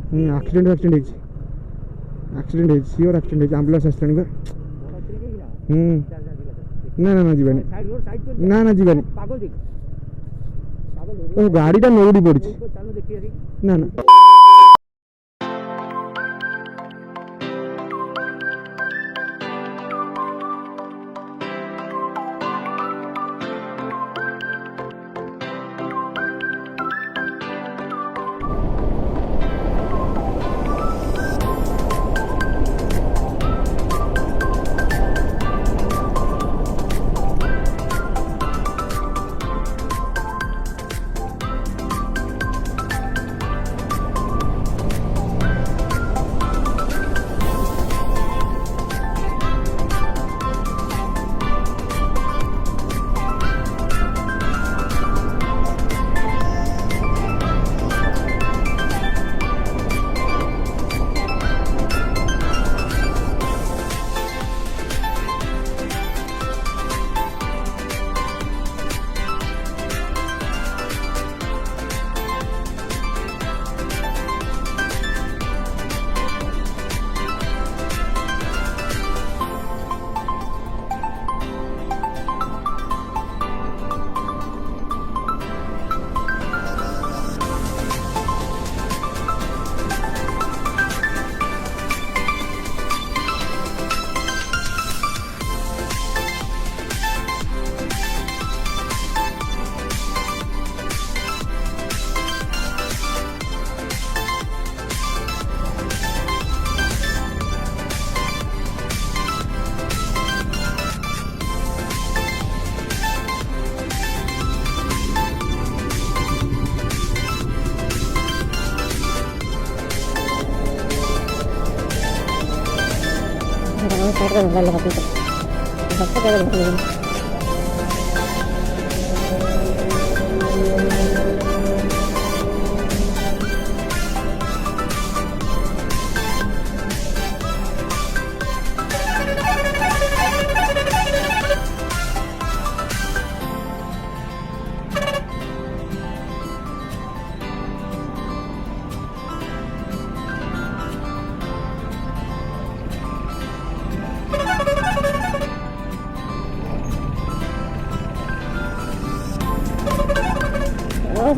Accident ହେଇଛି sure accident ହେଇଛି ambulance ଆସିଲାଣି ବା ନା ଯିବାନି ନା ଯିବାନି ଓ ଗାଡ଼ିଟା ନଉଡ଼ି ପଡ଼ିଛି ନା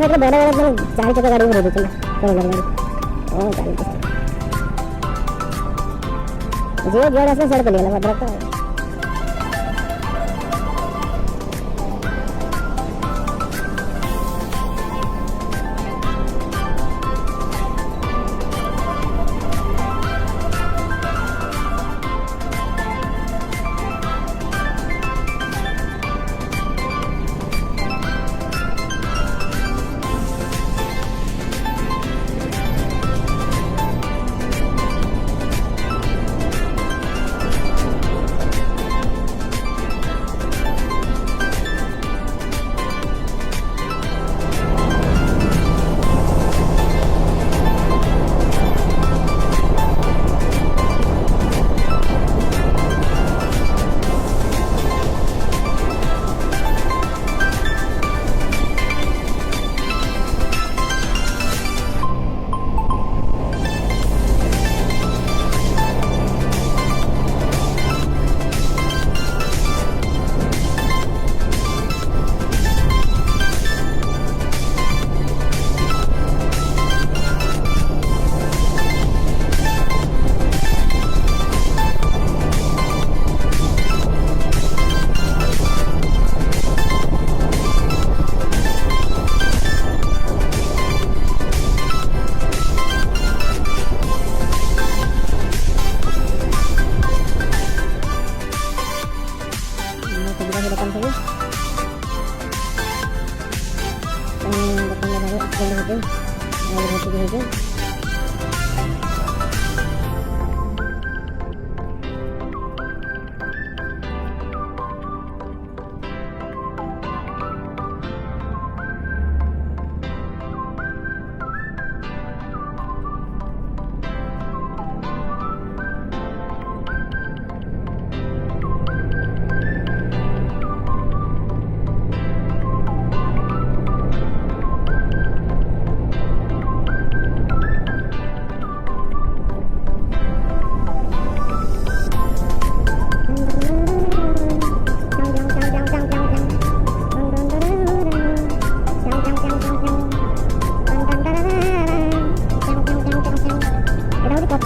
बड़ा बड़ा 4 चक्का गाड़ी में गाड़ी जो जोड़ा से सड़क ले लगा भद्रक का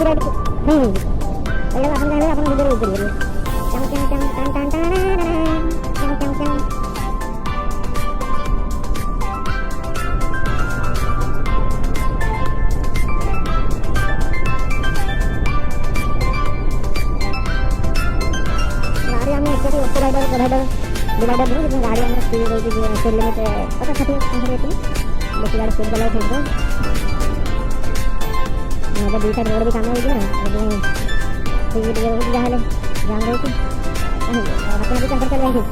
copyright. Kalau apa nggak apa video itu. Cang cang cang tan tan tan cang cang cang. गाड़ी हमने एक्चुअली डिवाइडर दो जिसमें गाड़ी हमने स्पीड लिमिट पता 30 रहती है लेकिन गाड़ी स्पीड वाला फेंक दो अगर बीच साइड रोड भी काम हो गया ना लेकिन स्पीड ये हो गया है जान रही थी अपना भी चक्कर चल रही थी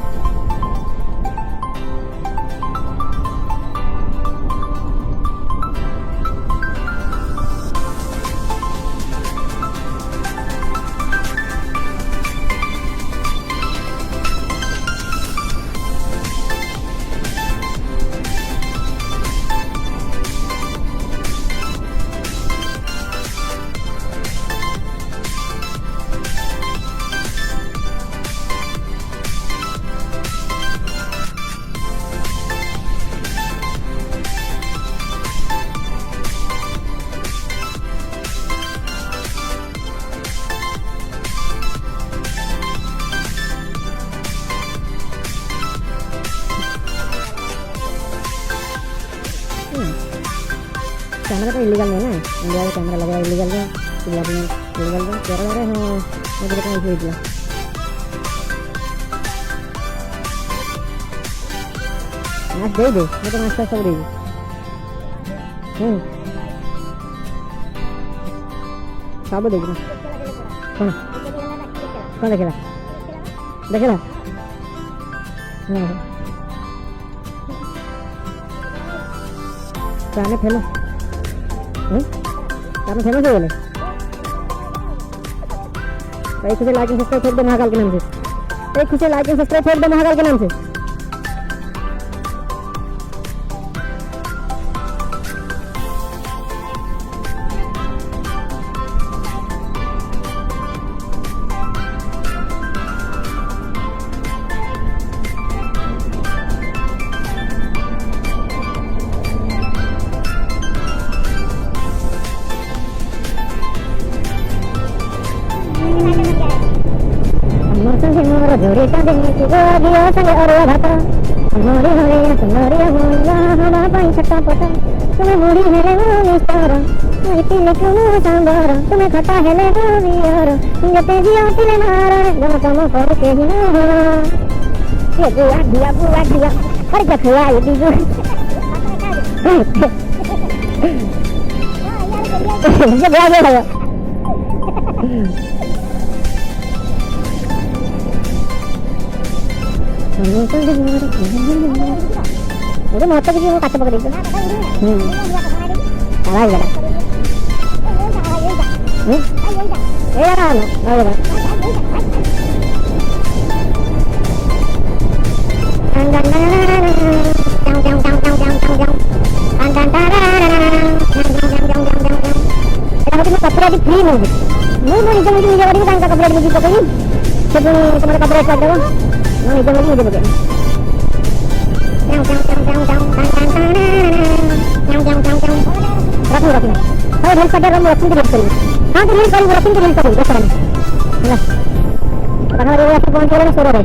कैमरा तो इलीगल है ना इंडिया का कैमरा लगा इलीगल है इलीगल है क्या रहा है मुझे तो नहीं दिया आज दे दे मैं तो मास्टर सब दे सब दे दे कौन कौन देखेला गाने फेमस गाने फेमस हो गए भाई खुशी लाइक सब्सक्राइब कर दो महाकाल के नाम से खुशी लाइक सब्सक्राइब कर दो महाकाल के नाम से जोड़ीटा देंगे दियो संगे और भाता मोरी होरे सुंदरी होया हवा पाई छटा पटा तुम्हें मोरी हेले मोनी सारा इति लेकुनु सांबारा तुम्हें खटा हेले मोनी यार जते जिया तिले मारा जब तुम पर के ही ना ये बुआ अरे क्या खुआ ये दीजो ये बुआ गया udah mau apa gitu kata pakai itu salah ya ya kan oh ya copyright free movie mau nih jangan ini kan copyright movie pokoknya sebelum teman copyright ada mau nih jangan ini begini रखूं और help कर रहा हूं रखूं help करूं हां तो help करूं रखूं हेल्प करूं कैसा है पता है ये फोन चले सो रहा है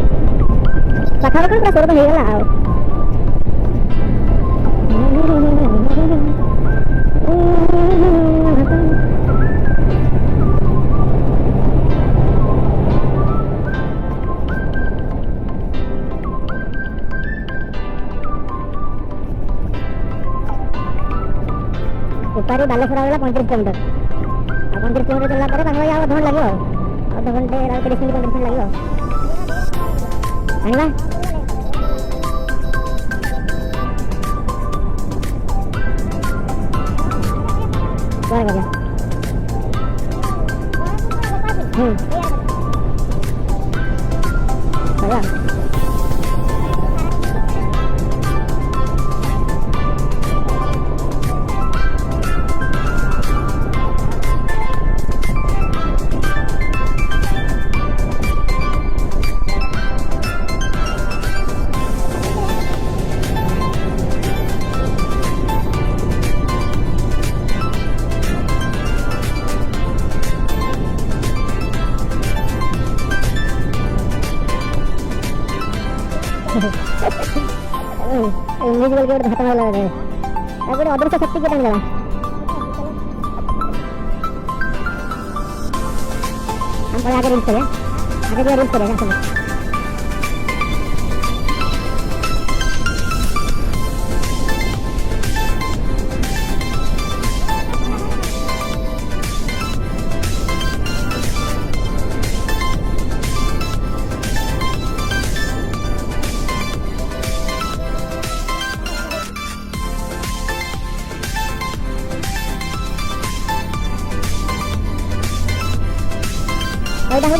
पता है क्या सो रहा है गला ऊपर ही बालेश्वर वाला 35 किलोमीटर अब 35 किलोमीटर चलना पड़े बांगला यार धोन लगे आधा घंटे रात के 30 मिनट लगे आएगा क्या हो गया चला इनविजिबल के धक्का लगा रहे अगर अदृश्य शक्ति के टाइम लगा हम पर आगे रील्स करें आगे भी रील्स करेगा सब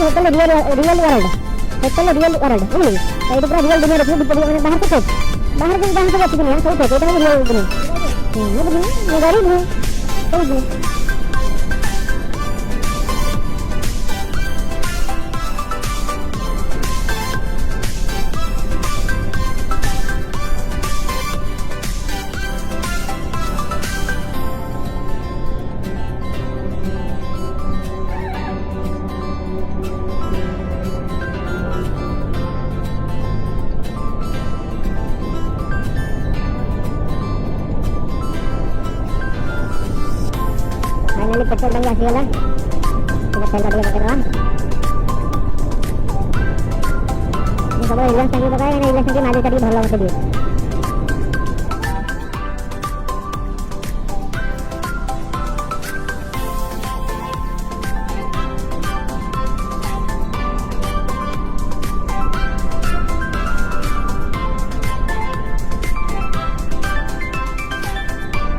hotel real real world hotel real world है ये तो पूरा रियल दुनिया रखी है बाहर से बाहर से बात नहीं है सही है तो रियल दुनिया मैं गरीब हूं समझ पेट्रोल टंकी आसीगला तेल गाड़ी पकड़ा सब इलेक्शन टंकी पकाए ना इलेक्शन टंकी मालिक भल मत दिए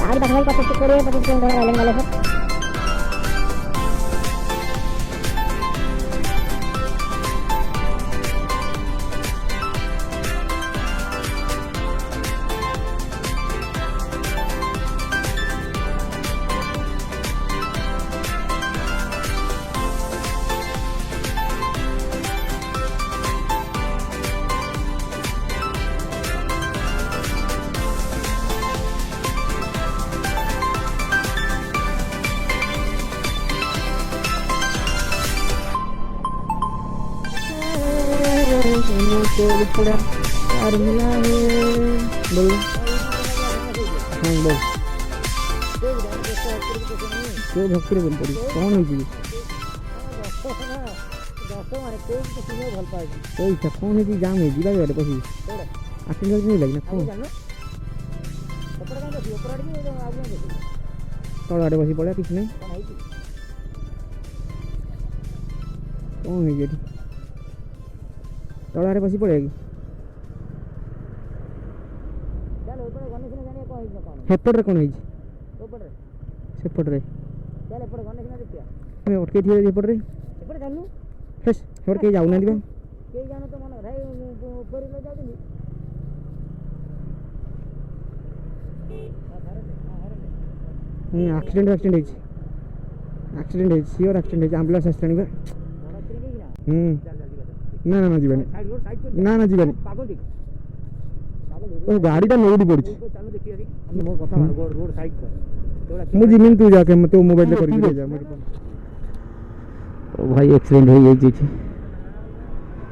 आज बस 25 किलोमीटर आइलैंड वाले से पूरा यार मिला है बोल हाँ बोल क्यों भक्ति बोल पड़ी कौन है जी कोई सा कौन है जी जाम है जीवा गया पसी आखिर नहीं लगी ना कौन तोड़ आड़े पसी पड़ा किसने कौन है ये तड़े बसी पड़ेगी हेपटे कौन है सेपटे अटके थी हेपटे कहीं जाऊना एक्सीडेंट एक्सीडेंट सियोर एक्सीडेंट आंबुलांस आसलानी ना ना जीवानी ना ना जीवानी ओ गाड़ी नौड़ी पड़ी मुझे जिमिन तू जाके मत मोबाइल कर जा ओ भाई एक्सीडेंट हो जाई छी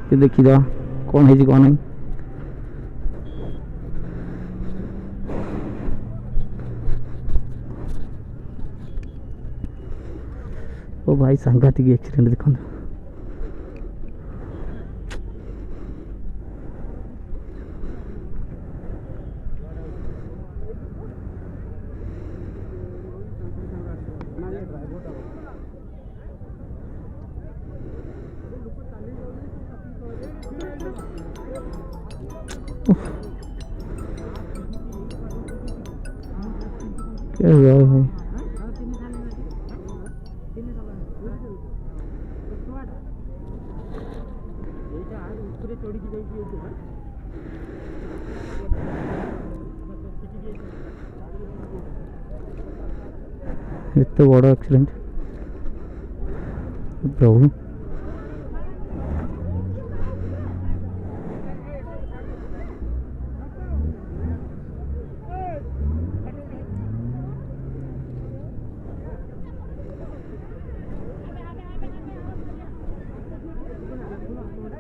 ते देखि दो कौन है जी कौन नहीं ओ भाई सांघातिक एक्सीडेंट देखो क्या हुआ है इतना बड़ा एक्सीडेंट प्रभु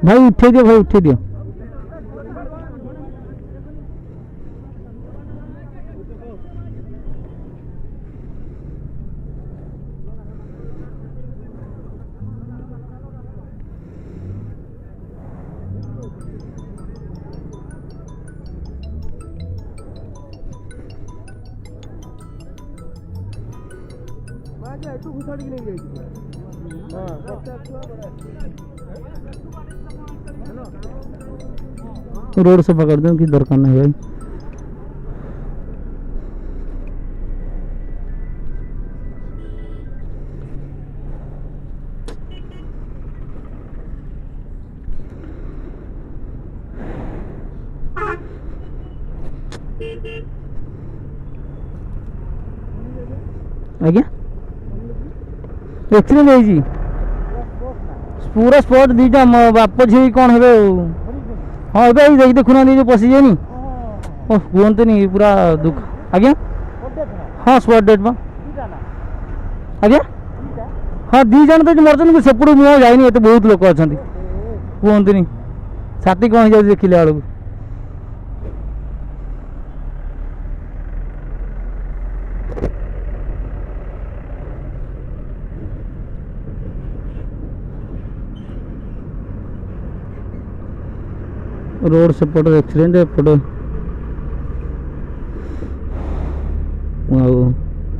भाई उठे दियो रोड से पकड़ दो कि दरकार नहीं भाई। आज्ञा एक्सीडेंट है पूरा स्पॉट दीटा बाप झी कौन हे हाँ ए देखुना जो पशि जाए कहते पूरा दुख आज्ञा हाँ स्पॉट डेट बा आज्ञा हाँ दी जन तो मरचन सेपट मुझे जाइनी एत बहुत लोक अच्छा कहते छाती कौन हो देखिले बेलू रोड सेपट एक्सीडेंट एपट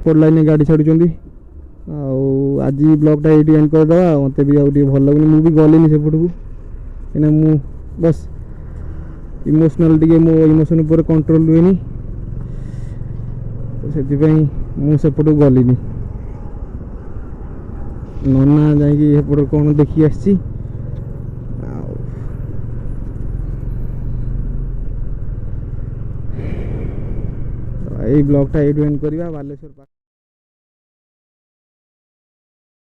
फोर लाइन गाड़ी छाड़ुं आज ब्लॉगटा ये एंड करदे मत भी आगे भल लगुनि मुझे गलिनी सेपट को कहीं मु बस इमोशनल टे मो इमोशन उपर कंट्रोल हुए से सेपट को गलिनी नना जापट कौन देखी आसी ब्लॉगटा ये एंड करवा बालेश्वर।